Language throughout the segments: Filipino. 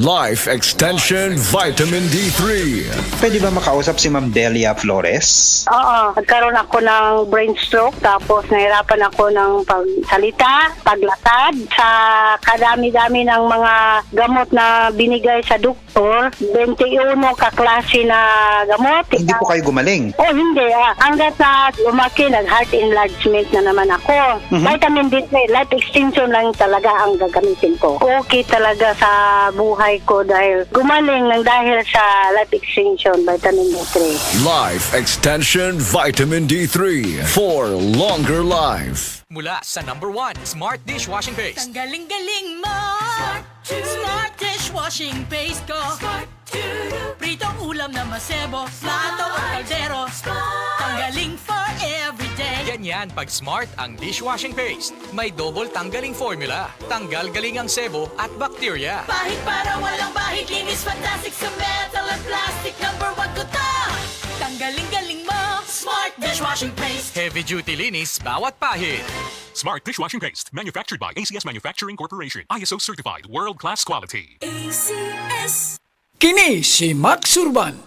Life Extension Vitamin D3. Pwede ba makausap si Ma'am Delia Flores? Oo, nagkaroon ako ng brain stroke tapos nahirapan ako ng pagsalita, paglatad. Sa kadami-dami ng mga gamot na binigay sa doktor, 21 kaklase na gamot. Hindi po kayo gumaling? Oh, hindi. Hanggat na lumaki, nag-heart enlargement na naman ako. Vitamin D3, life extension lang talaga ang gagamitin ko. Okay talaga sa buhay ko dahil gumaling ng dahil sa life extension, vitamin D3. Life Extension Vitamin D3 for longer life. Mula sa #1 Smart Dishwashing Paste. Tanggaling-galing mo. Smart dishwashing paste ko. Pritong ulam na masebo, plato o kaldero. Tanggaling for everyday. Ganyan pag Smart ang dishwashing paste. May double tanggaling formula. Tanggal galing ang sebo at bakterya. Bahid para walang bahid, linis fantastic sa metal at plastic. #1 ko to. Tanggaling-galing mo. Smart dishwashing paste. Heavy duty linis bawat pahid. Smart Dishwashing Paste, manufactured by ACS Manufacturing Corporation. ISO certified, world-class quality. ACS. Kini si Max Urban.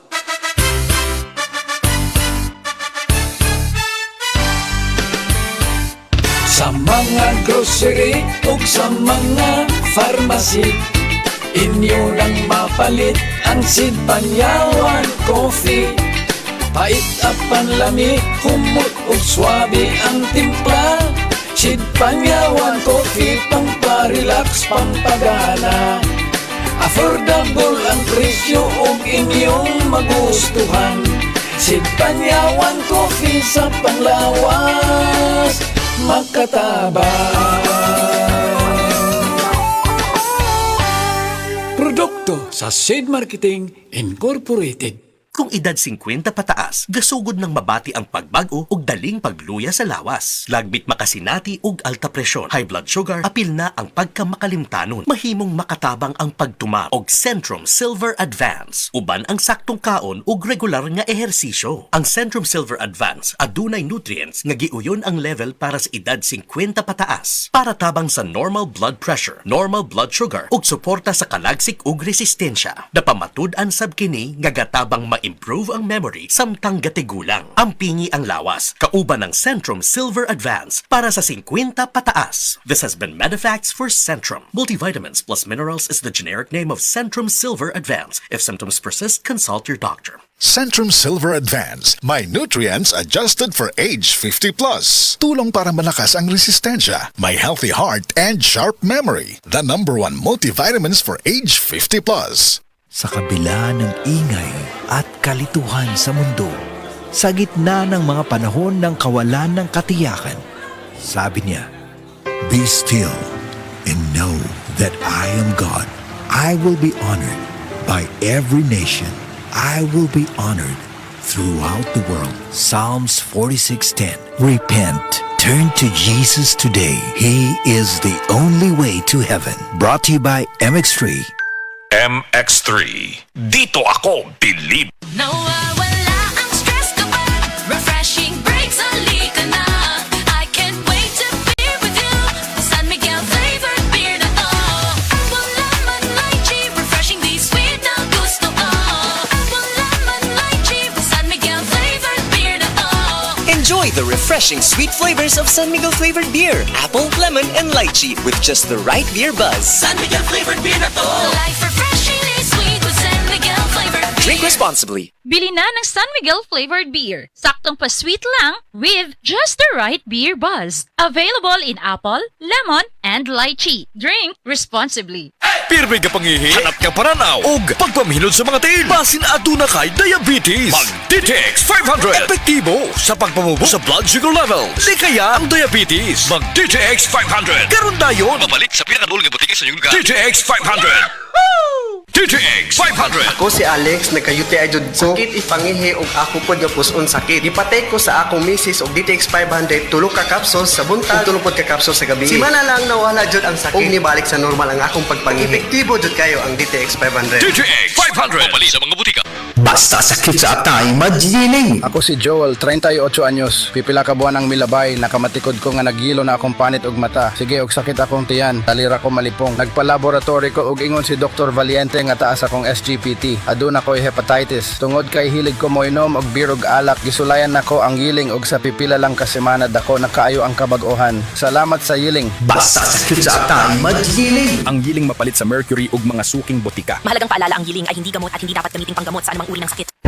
Sa mga grocery ug sa mga pharmacy, inyo nang mapalit ang Sid Panyawan Coffee. Pait at panlami, humot ug swabe ang timpla. Sid Panyawan Coffee, pamparelax, pampagana. Affordable ang presyo ug inyong magustuhan. Sid Panyawan Coffee sa panglawas, makatabang. Produkto sa Sid Marketing Incorporated. Kung edad 50 pataas, gasugod ng mabati ang pagbago ug daling pagluya sa lawas. Lagbit makasinati ug alta presyon, high blood sugar, apil na ang pagkamakalimtanon. Mahimong makatabang ang pagtuma og Centrum Silver Advance. Uban ang saktong kaon ug regular nga ehersisyo. Ang Centrum Silver Advance adunay nutrients nga giuyon ang level para sa edad 50 pataas. Para tabang sa normal blood pressure, normal blood sugar ug suporta sa kalagsik ug resistensya. Napamatud-an sab kini nga gatabang improve ang memory samtang gatigulang. Ampingi ang lawas, kauban ng Centrum Silver Advance para sa 50 pataas. This has been Medifacts for Centrum. Multivitamins plus minerals is the generic name of Centrum Silver Advance. If symptoms persist, consult your doctor. Centrum Silver Advance. May nutrients adjusted for age 50 plus. Tulong para malakas ang resistensya. May healthy heart and sharp memory. The #1 multivitamins for age 50 plus. Sa kabila ng ingay at kalituhan sa mundo, sa gitna ng mga panahon ng kawalan ng katiyakan, sabi niya, "Be still and know that I am God. I will be honored by every nation. I will be honored throughout the world." Psalms 46:10. Repent. Turn to Jesus today. He is the only way to heaven. Brought to you by MX3. MX3. Dito ako believe. Nawawala ang stress kapag refreshing breaks, halika na. I can't wait to be with you. San Miguel flavored beer na to. Apple lemon lychee, refreshing di sweet na gusto ko. Apple lemon lychee, San Miguel flavored beer na to. Enjoy the refreshing sweet flavors of San Miguel flavored beer. Apple, lemon, and lychee with just the right beer buzz. San Miguel flavored beer na to. Life refreshingly sweet with San Miguel flavored beer. Drink responsibly. Bili na ng San Miguel flavored beer. Saktong pa-sweet lang with just the right beer buzz. Available in apple, lemon, and lychee. Drink responsibly. Pirmi ka pangihi, hanap ka paranaw, ug pagpamhinod sa mga tiil. Basin aduna kay diabetes. Mag-DTX 500. Epektibo sa pagpamubo sa blood sugar level. Di kaya ang diabetes. Mag-DTX 500. Karon dayon. Mabalik sa pinakadul nga butika sa inyong lugar. DTX 500. DTX 500. Ako si Alex, nagka-UTI jud ko. Sakit ipangihi og ako pod nga puson sakit. Ipatay ko sa akong misis og DTX 500 tulo ka capsules sa buntag, tulo pod ka capsules sa gabi. Si mana lang nawala jud ang sakit. Og nibalik sa normal ang akong pagpangihi. Epektibo jud kayo ang DTX 500. DTX 500. Mabalik sa mga butika. Basta sakit sa atay, magyiling. Ako si Joel, 38 anyos. Pipila ka buwan ang milabay, nakamatikod ko nga nagilo na akong panit og mata. Sige, og sakit akong tiyan, talira ko malipong. Nagpa-laboratory ko og ingon si Dr. Valiente nga taas akong SGPT. Aduna ko'y hepatitis. Tungod kay hilig ko moinom og beer og alak, gisulayan nako ang yiling og sa pipila lang ka semana dako nakaayo ang kabag-ohan. Salamat sa yiling. Basta sakit sa atay, magyiling. Ang yiling mapalit sa mercury ug mga suking botika. Mahalagang paalala, ang yiling ay hindi gamot at hindi dapat gamiting panggamot sa anumang uri ng sakit.